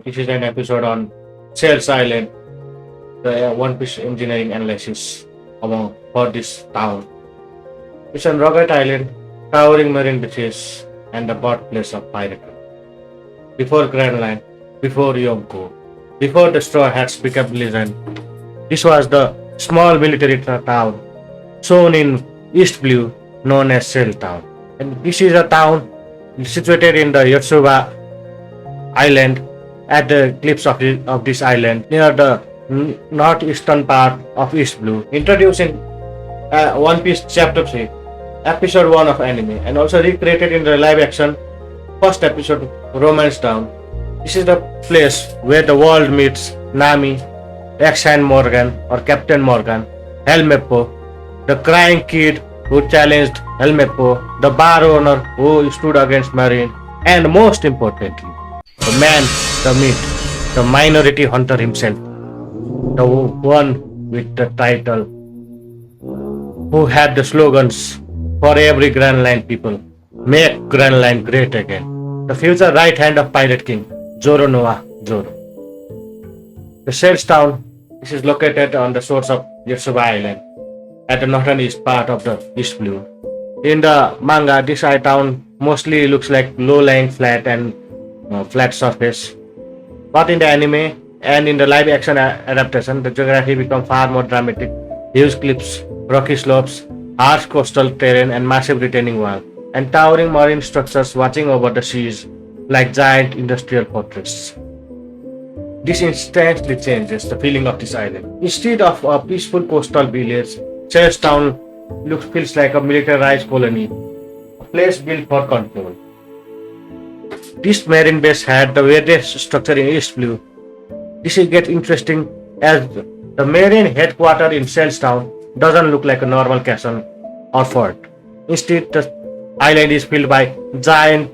This is an episode on Sales Island, the One Piece engineering analysis among for this town. It's a rugged island, towering marine beaches, and the birthplace of piratery. Before Grand Line, before Yonko, before the Straw Hats became legend, this was the small military town shown in East Blue known as Sail Town. And this is a town situated in the Yotsuba Island at the cliffs of this island near the northeastern part of East Blue. Introducing One Piece Chapter 3, Episode 1 of anime, and also recreated in the live action first episode Romance Town. This is the place where the world meets Nami, ex-Hand Morgan or Captain Morgan, Helmeppo, the crying kid who challenged Helmeppo, the bar owner who stood against Marine, and most importantly, the man, the myth, the minority hunter himself, the one with the title, who had the slogans for every Grand Line people, make Grand Line great again. The future right hand of Pirate King, Roronoa Zoro. The Sales Town, this is located on the shores of Yotsuba Island, at the northeast part of the East Blue. In the manga, this town mostly looks like low-lying flat and flat surface. But in the anime and in the live action adaptation, the geography becomes far more dramatic. Huge cliffs, rocky slopes, harsh coastal terrain and massive retaining wall, and towering marine structures watching over the seas like giant industrial fortresses. This instantly changes the feeling of this island. Instead of a peaceful coastal village, Church Town feels like a militarized colony, a place built for control. This marine base had the weirdest structure in East Blue. This will get interesting as the marine headquarters in Sales Town doesn't look like a normal castle or fort. Instead, the island is filled by giant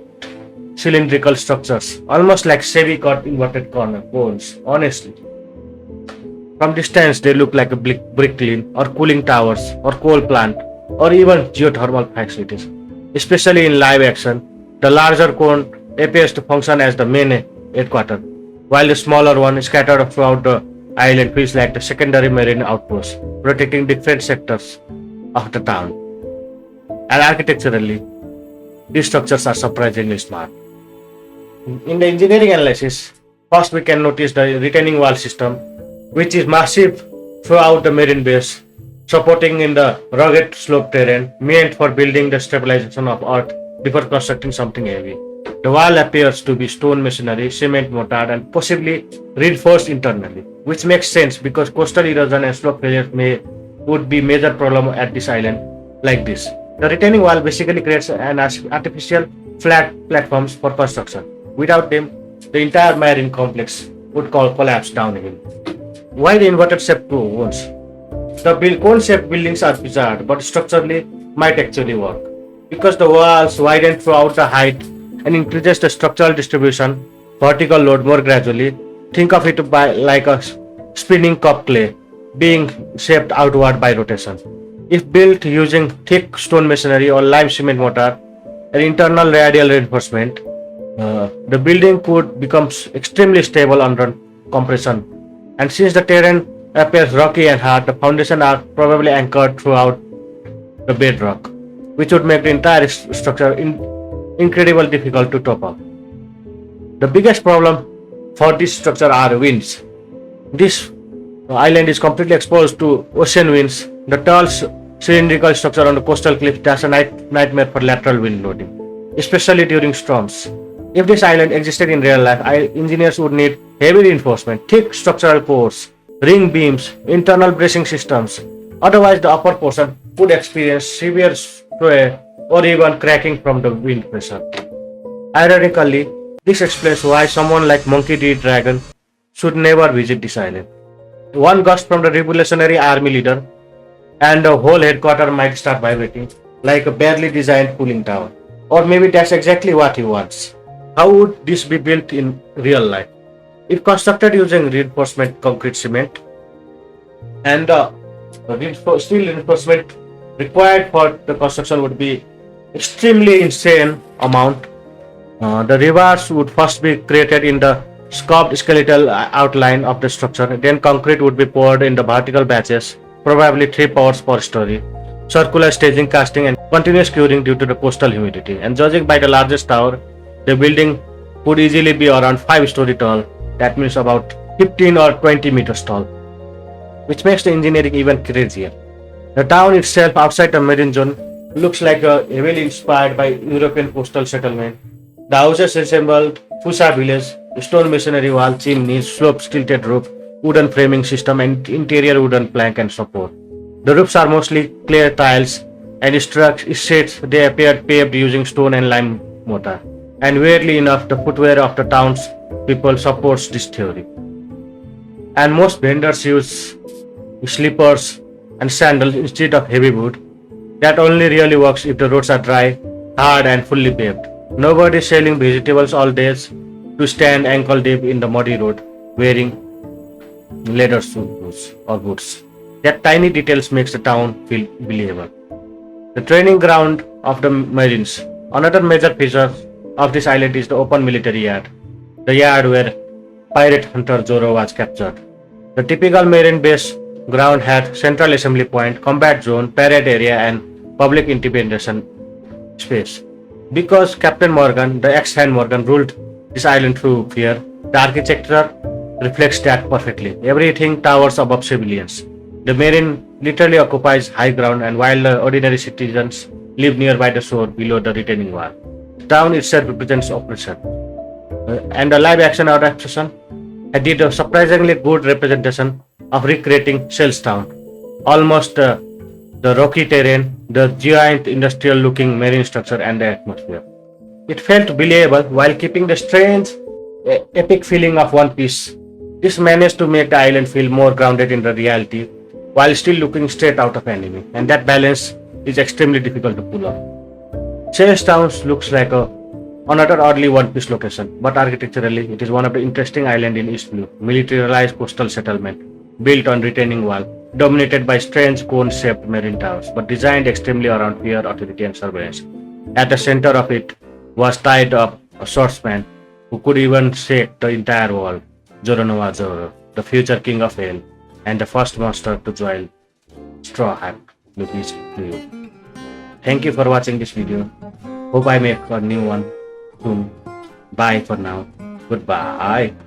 cylindrical structures, almost like semi-cut inverted corner cones, honestly. From distance, they look like a brick kiln or cooling towers or coal plant or even geothermal facilities. Especially in live action, the larger cone appears to function as the main headquarters, while the smaller one scattered throughout the island feels like the secondary marine outpost, protecting different sectors of the town. And architecturally, these structures are surprisingly smart. In the engineering analysis, first we can notice the retaining wall system, which is massive throughout the marine base, supporting in the rugged slope terrain meant for building the stabilization of earth before constructing something heavy. The wall appears to be stone masonry, cement mortar, and possibly reinforced internally, which makes sense because coastal erosion and slope failures would be major problem at this island like this. The retaining wall basically creates an artificial flat platforms for construction. Without them, the entire marine complex would collapse downhill. Why the inverted shape cones? The cone-shaped buildings are bizarre, but structurally might actually work. Because the walls widen throughout the height and increases the structural distribution, vertical load more gradually. Think of it like a spinning cup clay being shaped outward by rotation. If built using thick stone masonry or lime cement mortar and internal radial reinforcement, the building could become extremely stable under compression. And since the terrain appears rocky and hard, the foundations are probably anchored throughout the bedrock, which would make the entire structure incredibly difficult to top up. The biggest problem for this structure are winds. This island is completely exposed to ocean winds. The tall cylindrical structure on the coastal cliffs that's a nightmare for lateral wind loading, especially during storms. If this island existed in real life, engineers would need heavy reinforcement, thick structural cores, ring beams, internal bracing systems. Otherwise, the upper portion would experience severe sway or even cracking from the wind pressure. Ironically, this explains why someone like Monkey D. Dragon should never visit this island. One gust from the revolutionary army leader and the whole headquarters might start vibrating like a badly designed cooling tower. Or maybe that's exactly what he wants. How would this be built in real life? If constructed using reinforcement concrete cement, and the steel reinforcement required for the construction would be extremely insane amount. The rivers would first be created in the sculpt skeletal outline of the structure. Then concrete would be poured in the vertical batches, probably 3 pours per story. Circular staging, casting, and continuous curing due to the coastal humidity. And judging by the largest tower, the building would easily be around 5 story tall. That means about 15 or 20 meters tall, which makes the engineering even crazier. The town itself, outside the marine zone, looks like a heavily inspired by European coastal settlement. The houses resembled Fusa village, stone masonry wall, chimneys, sloped tilted roof, wooden framing system, and interior wooden plank and support. The roofs are mostly clear tiles, and streets they appeared paved using stone and lime mortar. And weirdly enough, the footwear of the town's people supports this theory. And most vendors use slippers and sandals instead of heavy boot. That only really works if the roads are dry, hard, and fully paved. Nobody is selling vegetables all days to stand ankle deep in the muddy road wearing leather shoes or boots. That tiny details makes the town feel believable. The training ground of the Marines. Another major feature of this island is the open military yard, the yard where pirate hunter Zoro was captured. The typical Marine base ground had central assembly point, combat zone, parade area, and public intimidation space. Because Captain Morgan, the ex-Hand Morgan, ruled this island through fear, the architecture reflects that perfectly. Everything towers above civilians. The Marine literally occupies high ground, and while the ordinary citizens live nearby the shore below the retaining wall. The town itself represents oppression. And the live action adaptation did a surprisingly good representation of recreating Shell's town. Almost the rocky terrain, the giant industrial looking marine structure, and the atmosphere. It felt believable while keeping the strange, epic feeling of One Piece. This managed to make the island feel more grounded in the reality while still looking straight out of anime, and that balance is extremely difficult to pull off. Shell's town looks like another oddly One Piece location, but architecturally it is one of the interesting islands in East Blue, militarized coastal settlement built on retaining wall, dominated by strange cone-shaped marine towers, but designed extremely around fear, authority, and surveillance. At the center of it was tied up a swordsman who could even shake the entire world, Roronoa Zoro, the future king of hell, and the first monster to join Straw Hat with his crew. Thank you for watching this video. Hope I make a new one soon. Bye for now. Goodbye.